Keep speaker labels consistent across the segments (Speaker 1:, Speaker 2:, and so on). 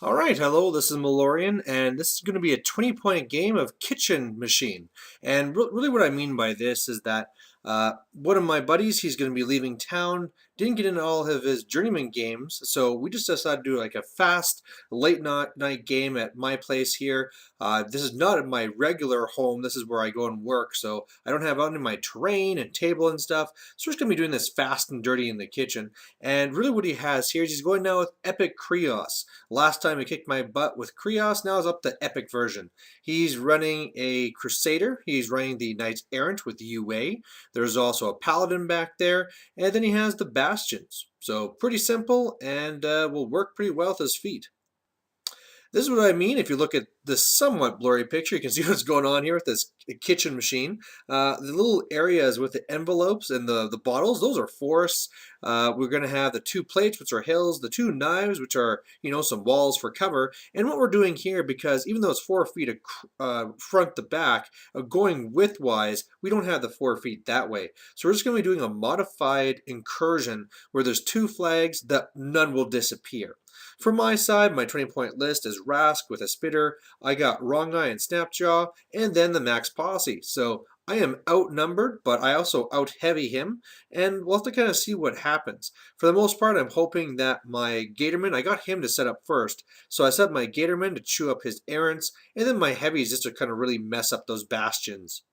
Speaker 1: All right, hello, this is Malorian, and this is going to be a 20-point game of Kitchenmachine. And really what I mean by this is that one of my buddies, he's going to be leaving town, didn't get into all of his journeyman games, so we just decided to do like a fast late night game at my place here. This is not at my regular home, this is where I go and work, so I don't have any of my terrain and table and stuff, so we're just going to be doing this fast and dirty in the kitchen. And really what he has here is he's going now with eKreoss. Last time he kicked my butt with eKreoss, now he's up to epic version. He's running a Crusader, he's running the Knights Errant with UA. There's also a Paladin back there, and then he has the Bastions. So pretty simple and will work pretty well with his feet. This is what I mean. If you look at this somewhat blurry picture, you can see what's going on here with this kitchen machine. The little areas with the envelopes and the bottles, those are forests. We're going to have the two plates, which are hills, the two knives, which are, some walls for cover. And what we're doing here, because even though it's 4 feet front to back, going widthwise, we don't have the 4 feet that way. So we're just going to be doing a modified incursion where there's two flags that none will disappear. For my side, my 20-point list is Rask with a spitter. I got Wrong Eye and Snapjaw, and then the Max Posse. So I am outnumbered, but I also out-heavy him, and we'll have to kind of see what happens. For the most part, I'm hoping that my Gatorman, I got him to set up first. So I set my Gatorman to chew up his errants, and then my heavies just to kind of really mess up those bastions.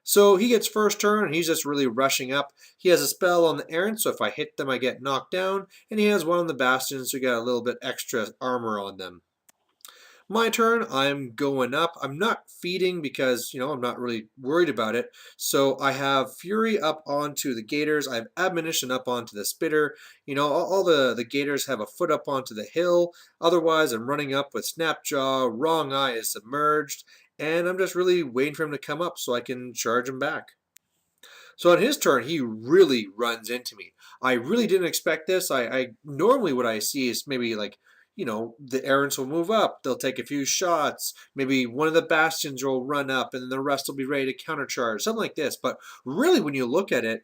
Speaker 1: So he gets first turn, and he's just really rushing up. He has a spell on the errant, so if I hit them, I get knocked down. And he has one on the bastions, so we got a little bit extra armor on them. My turn, I'm going up. I'm not feeding because, I'm not really worried about it. So I have Fury up onto the Gators. I have Admonition up onto the Spitter. All the Gators have a foot up onto the hill. Otherwise, I'm running up with Snapjaw. Wrong Eye is submerged. And I'm just really waiting for him to come up so I can charge him back. So on his turn, he really runs into me. I really didn't expect this. I normally what I see is maybe like, the errants will move up. They'll take a few shots. Maybe one of the bastions will run up, and then the rest will be ready to countercharge, something like this. But really, when you look at it,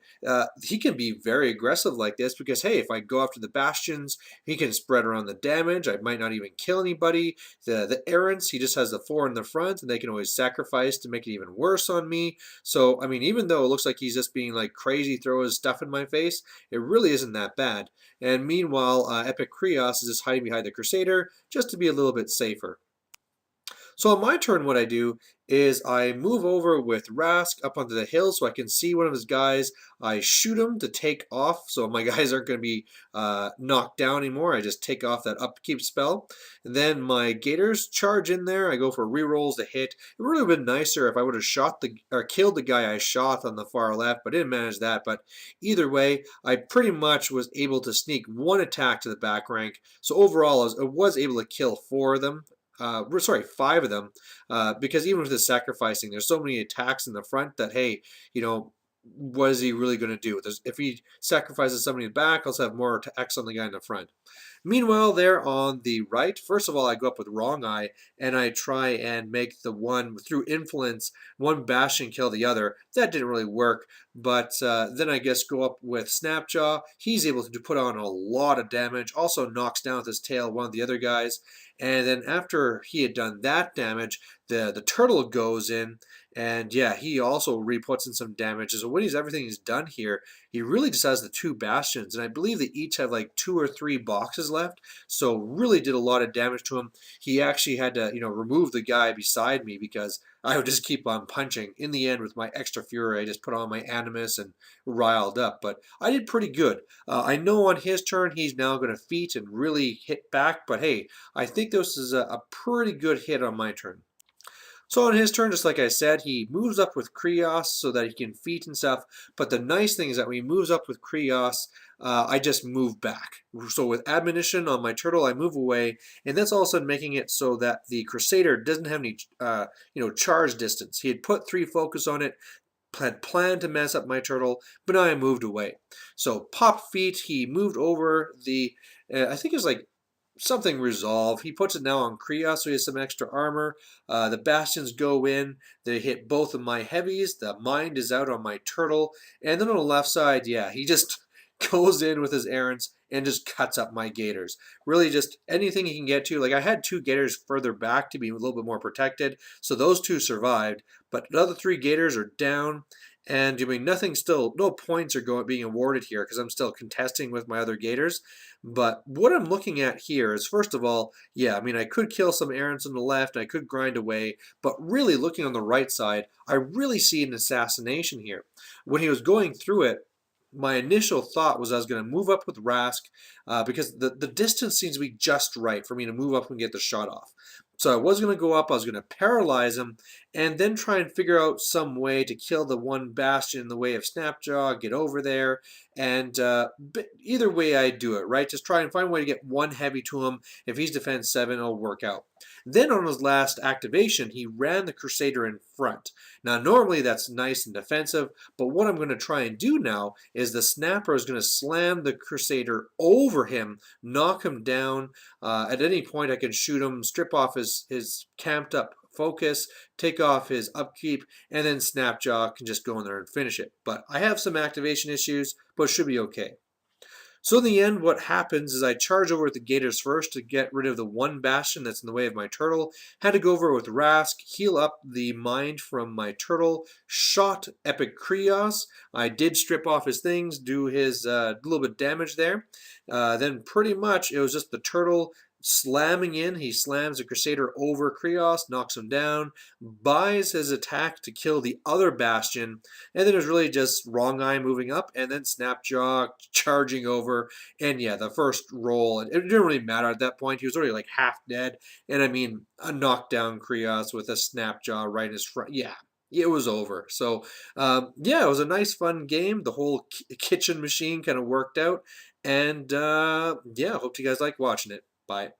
Speaker 1: he can be very aggressive like this because, hey, if I go after the bastions, he can spread around the damage. I might not even kill anybody. The errants, he just has the 4 in the front, and they can always sacrifice to make it even worse on me. So, I mean, even though it looks like he's just being like crazy, throw his stuff in my face, it really isn't that bad. And meanwhile, eKreoss is just hiding behind the Crusader just to be a little bit safer. So on my turn, what I do is I move over with Rask up onto the hill so I can see one of his guys. I shoot him to take off so my guys aren't going to be knocked down anymore. I just take off that upkeep spell. And then my Gators charge in there. I go for rerolls to hit. It would have been nicer if I would have killed the guy I shot on the far left, but I didn't manage that. But either way, I pretty much was able to sneak one attack to the back rank. So overall, I was able to kill 4 of them. 5 of them, because even with the sacrificing, there's so many attacks in the front that, hey, what is he really going to do? If he sacrifices somebody in the back, I'll also have more attacks on the guy in the front. Meanwhile, there on the right, first of all, I go up with Wrong Eye, and I try and make the one, through influence, one bastion kill the other. That didn't really work, but then I guess go up with Snapjaw. He's able to put on a lot of damage, also knocks down with his tail one of the other guys. And then after he had done that damage, the turtle goes in, and yeah, he also re-puts in some damage. So when everything he's done here, he really just has the 2 bastions, and I believe they each have like 2 or 3 boxes left. So really did a lot of damage to him. He actually had to, remove the guy beside me because I would just keep on punching. In the end, with my extra fury, I just put on my animus and riled up. But I did pretty good. I know on his turn, he's now going to feat and really hit back. But hey, I think this is a pretty good hit on my turn. So on his turn, just like I said, he moves up with eKreoss so that he can feat and stuff. But the nice thing is that when he moves up with eKreoss, I just move back. So with Admonition on my turtle, I move away, and that's all of a sudden making it so that the Crusader doesn't have any, charge distance. He had put 3 focus on it, had planned to mess up my turtle, but now I moved away. So pop feat, he moved over the, I think it was like something resolve. He puts it now on eKreoss, so he has some extra armor. The bastions go in. They hit both of my heavies. The mind is out on my turtle. And then on the left side, yeah, he just goes in with his errants and just cuts up my gators. Really just anything he can get to. Like I had 2 gators further back to be a little bit more protected, so those 2 survived, but the other 3 gators are down. And I mean, nothing still, no points are being awarded here because I'm still contesting with my other gators. But what I'm looking at here is, first of all, yeah, I mean, I could kill some errands on the left, and I could grind away, but really looking on the right side, I really see an assassination here. When he was going through it, my initial thought was I was going to move up with Rask because the distance seems to be just right for me to move up and get the shot off. So I was going to go up, I was going to paralyze him, and then try and figure out some way to kill the one bastion in the way of Snapjaw, get over there, and either way I do it, right? Just try and find a way to get one heavy to him. If he's defense 7, it'll work out. Then on his last activation, he ran the Crusader in front. Now normally that's nice and defensive, but what I'm going to try and do now is the Snapper is going to slam the Crusader over him, knock him down. At any point I can shoot him, strip off his camped up focus, take off his upkeep, and then Snapjaw can just go in there and finish it. But I have some activation issues, but it should be okay. So in the end, what happens is I charge over with the Gators first to get rid of the one bastion that's in the way of my turtle. Had to go over with Rask, heal up the mind from my turtle, shot eKreoss. I did strip off his things, do his little bit of damage there. Then pretty much it was just the turtle slamming in. He slams the Crusader over eKreoss, knocks him down, buys his attack to kill the other bastion, and then it was really just Wrong Eye moving up, and then Snapjaw charging over. And yeah, the first roll, it didn't really matter at that point. He was already like half dead, and I mean, a knockdown eKreoss with a Snapjaw right in his front. Yeah, it was over. So yeah, it was a nice fun game. The whole kitchen machine kind of worked out, and yeah, hope you guys like watching it. Bye.